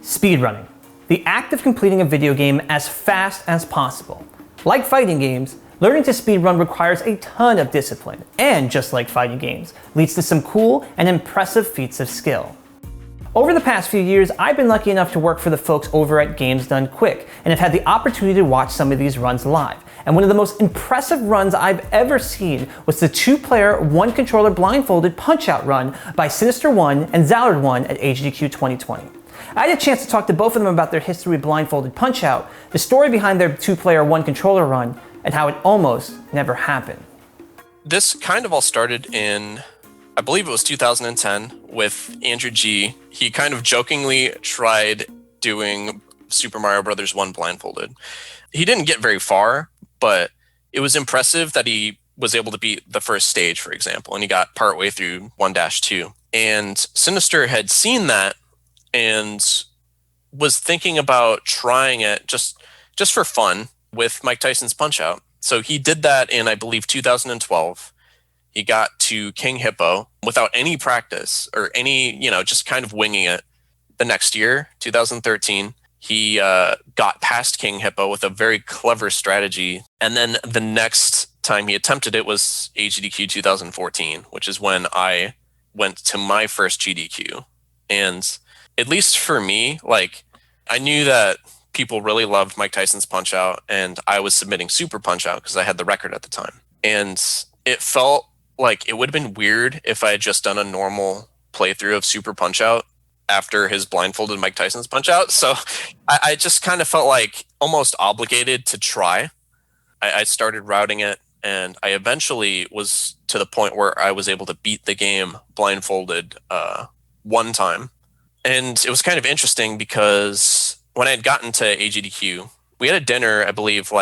Speedrunning, the act of completing a video game as fast as possible. Like fighting games, learning to speedrun requires a ton of discipline, and just like fighting games, leads to some cool and impressive feats of skill. Over the past few years, I've been lucky enough to work for the folks over at Games Done Quick, and have had the opportunity to watch some of these runs live. And one of the most impressive runs I've ever seen was the 2-player, 1-controller blindfolded Punch-Out run by Sinister1 and Zallard1 at AGDQ 2020. I had a chance to talk to both of them about their history with blindfolded Punch-Out, the story behind their 2-player, 1-controller run, and how it almost never happened. This kind of all started in, I believe it was 2010 with Andrew G. He kind of jokingly tried doing Super Mario Bros. 1 blindfolded. He didn't get very far, but it was impressive that he was able to beat the first stage, for example, and he got partway through 1-2. And Sinister had seen that and was thinking about trying it just for fun with Mike Tyson's Punch-Out. So he did that in, I believe, 2012. He got to King Hippo without any practice or any, just kind of winging it. The next year, 2013, he got past King Hippo with a very clever strategy. And then the next time he attempted it was AGDQ 2014, which is when I went to my first GDQ. And at least for me, I knew that people really loved Mike Tyson's Punch-Out, and I was submitting Super Punch-Out because I had the record at the time. And it felt like it would have been weird if I had just done a normal playthrough of Super Punch-Out after his blindfolded Mike Tyson's Punch-Out. So I just kind of felt like almost obligated to try. I started routing it, and I eventually was to the point where I was able to beat the game blindfolded one time. And it was kind of interesting because when I had gotten to AGDQ, we had a dinner, I believe,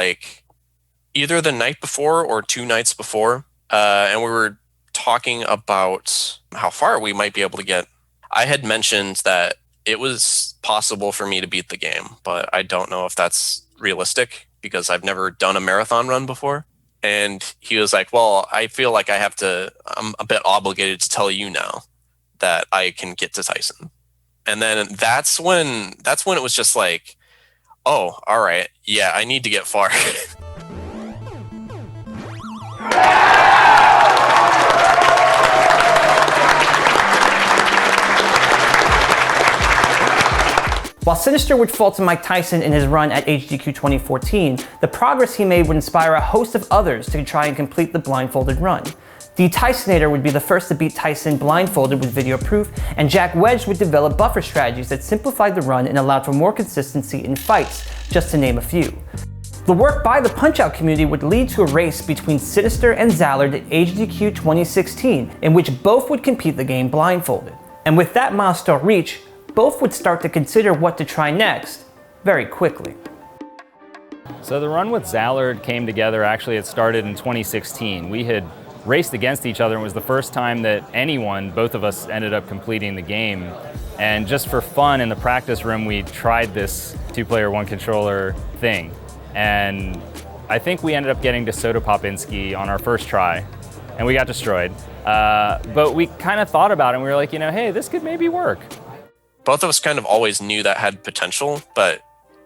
either the night before or 2 nights before, and we were talking about how far we might be able to get. I had mentioned that it was possible for me to beat the game, but I don't know if that's realistic because I've never done a marathon run before. And he was like, well, I feel like I'm a bit obligated to tell you now that I can get to Tyson. And then that's when it was just like, oh, all right, yeah, I need to get far. While Sinister would fall to Mike Tyson in his run at AGDQ 2014, the progress he made would inspire a host of others to try and complete the blindfolded run. The Tysonator would be the first to beat Tyson blindfolded with video proof, and Jack Wedge would develop buffer strategies that simplified the run and allowed for more consistency in fights, just to name a few. The work by the Punch-Out community would lead to a race between Sinister and Zallard at AGDQ 2016, in which both would compete the game blindfolded. And with that milestone reached, both would start to consider what to try next very quickly. So the run with Zallard came together, actually it started in 2016. We had raced against each other, and it was the first time that both of us ended up completing the game. And just for fun in the practice room, we tried this 2-player, 1-controller thing. And I think we ended up getting to Soda Popinski on our first try, and we got destroyed. But we kind of thought about it, and we were like, hey, this could maybe work. Both of us kind of always knew that had potential, but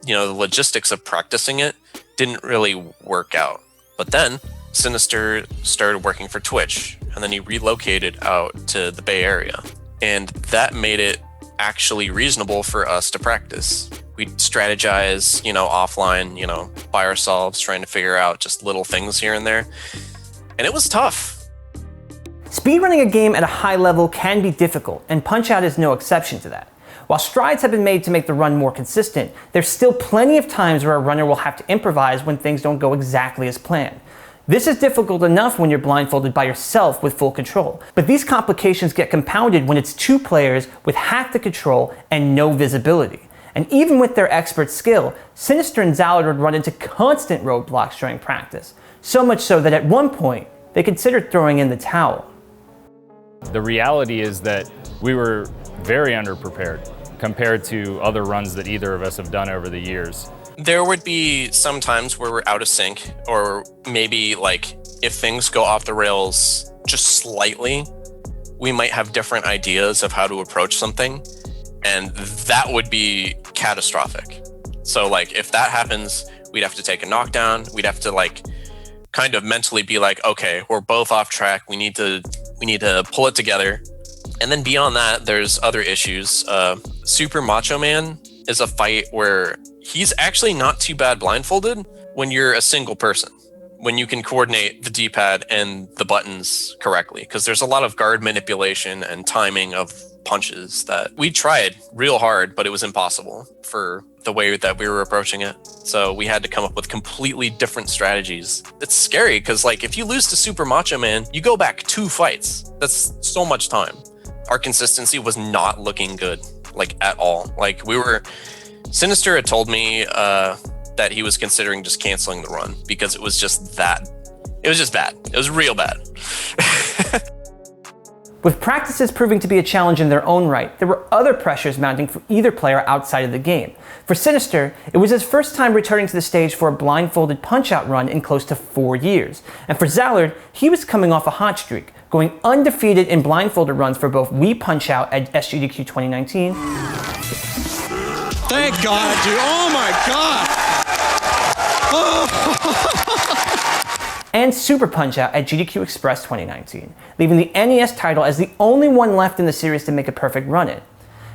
the logistics of practicing it didn't really work out. But then Sinister started working for Twitch, and then he relocated out to the Bay Area. And that made it actually reasonable for us to practice. We'd strategize, offline, by ourselves, trying to figure out just little things here and there. And it was tough. Speedrunning a game at a high level can be difficult, and Punch-Out is no exception to that. While strides have been made to make the run more consistent, there's still plenty of times where a runner will have to improvise when things don't go exactly as planned. This is difficult enough when you're blindfolded by yourself with full control, but these complications get compounded when it's 2 players with half the control and no visibility. And even with their expert skill, Sinister and Zallard would run into constant roadblocks during practice, so much so that at one point, they considered throwing in the towel. The reality is that we were very underprepared compared to other runs that either of us have done over the years. There would be some times where we're out of sync, or maybe if things go off the rails just slightly, we might have different ideas of how to approach something. And that would be catastrophic. So like if that happens, we'd have to take a knockdown. We'd have to like kind of mentally be like, okay, we're both off track. We need to pull it together. And then beyond that, there's other issues. Super Macho Man is a fight where he's actually not too bad blindfolded when you're a single person, when you can coordinate the D-pad and the buttons correctly, because there's a lot of guard manipulation and timing of punches that we tried real hard, but it was impossible for the way that we were approaching it. So we had to come up with completely different strategies. It's scary because like if you lose to Super Macho Man, you go back 2 fights. That's so much time. Our consistency was not looking good, like at all. Like Sinister had told me that he was considering just canceling the run because it was just bad. It was real bad. With practices proving to be a challenge in their own right, there were other pressures mounting for either player outside of the game. For Sinister, it was his first time returning to the stage for a blindfolded Punch-Out run in close to 4 years. And for Zallard, he was coming off a hot streak, going undefeated in blindfolded runs for both Wii Punch-Out at SGDQ 2019. Thank God, dude. Oh my God. And Super Punch-Out at GDQ Express 2019, leaving the NES title as the only one left in the series to make a perfect run in.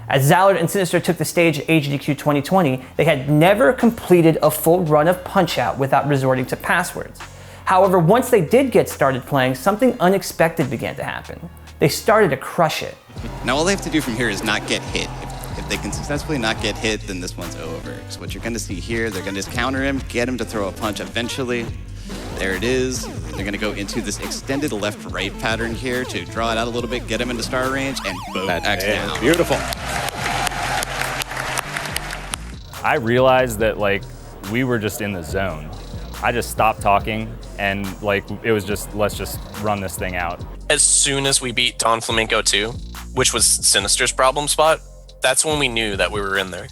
As Zallard and Sinister took the stage at AGDQ 2020, they had never completed a full run of Punch-Out without resorting to passwords. However, once they did get started playing, something unexpected began to happen. They started to crush it. Now all they have to do from here is not get hit. If they can successfully not get hit, then this one's over. So what you're gonna see here, they're gonna just counter him, get him to throw a punch eventually. There it is. They're gonna go into this extended left-right pattern here to draw it out a little bit, get him into star range, and boom, X down. Beautiful. I realized that like we were just in the zone. I just stopped talking and like it was just, let's just run this thing out. As soon as we beat Don Flamenco 2, which was Sinister's problem spot, that's when we knew that we were in there.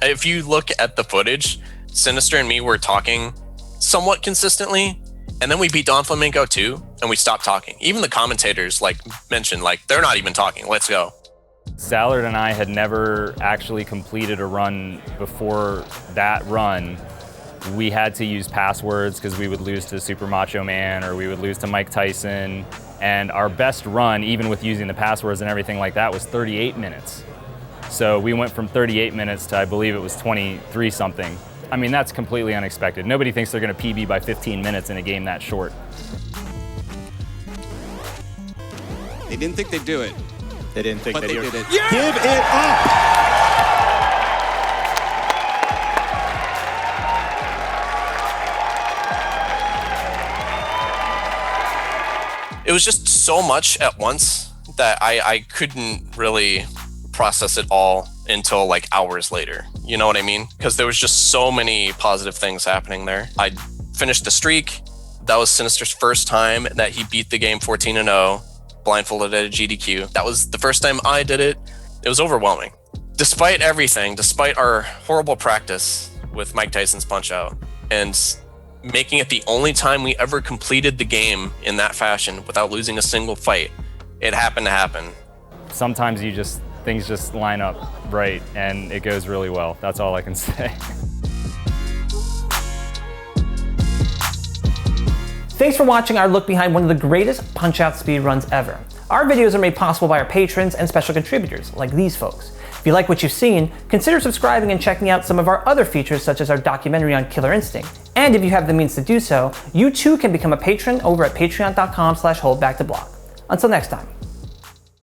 If you look at the footage, Sinister and me were talking somewhat consistently, and then we beat Don Flamenco 2 and we stopped talking. Even the commentators like mentioned like they're not even talking, let's go. Zallard and I had never actually completed a run before that run. We had to use passwords because we would lose to Super Macho Man or we would lose to Mike Tyson, and our best run, even with using the passwords and everything like that, was 38 minutes. So we went from 38 minutes to I believe it was 23 something. I mean, that's completely unexpected. Nobody thinks they're going to PB by 15 minutes in a game that short. They didn't think they'd do it. They didn't think But they did it. Yeah! Give it up! It was just so much at once that I couldn't really process it all until like hours later. You know what I mean? Because there was just so many positive things happening there. I finished the streak. That was Sinister's first time that he beat the game 14-0, blindfolded at a GDQ. That was the first time I did it. It was overwhelming. Despite everything, despite our horrible practice with Mike Tyson's Punch-Out, and making it the only time we ever completed the game in that fashion without losing a single fight, it happened to happen. Sometimes things just line up right and it goes really well. That's all I can say. Thanks for watching our look behind one of the greatest Punch-Out speedruns ever. Our videos are made possible by our patrons and special contributors, like these folks. If you like what you've seen, consider subscribing and checking out some of our other features, such as our documentary on Killer Instinct. And if you have the means to do so, you too can become a patron over at patreon.com/holdbacktoblock. Until next time.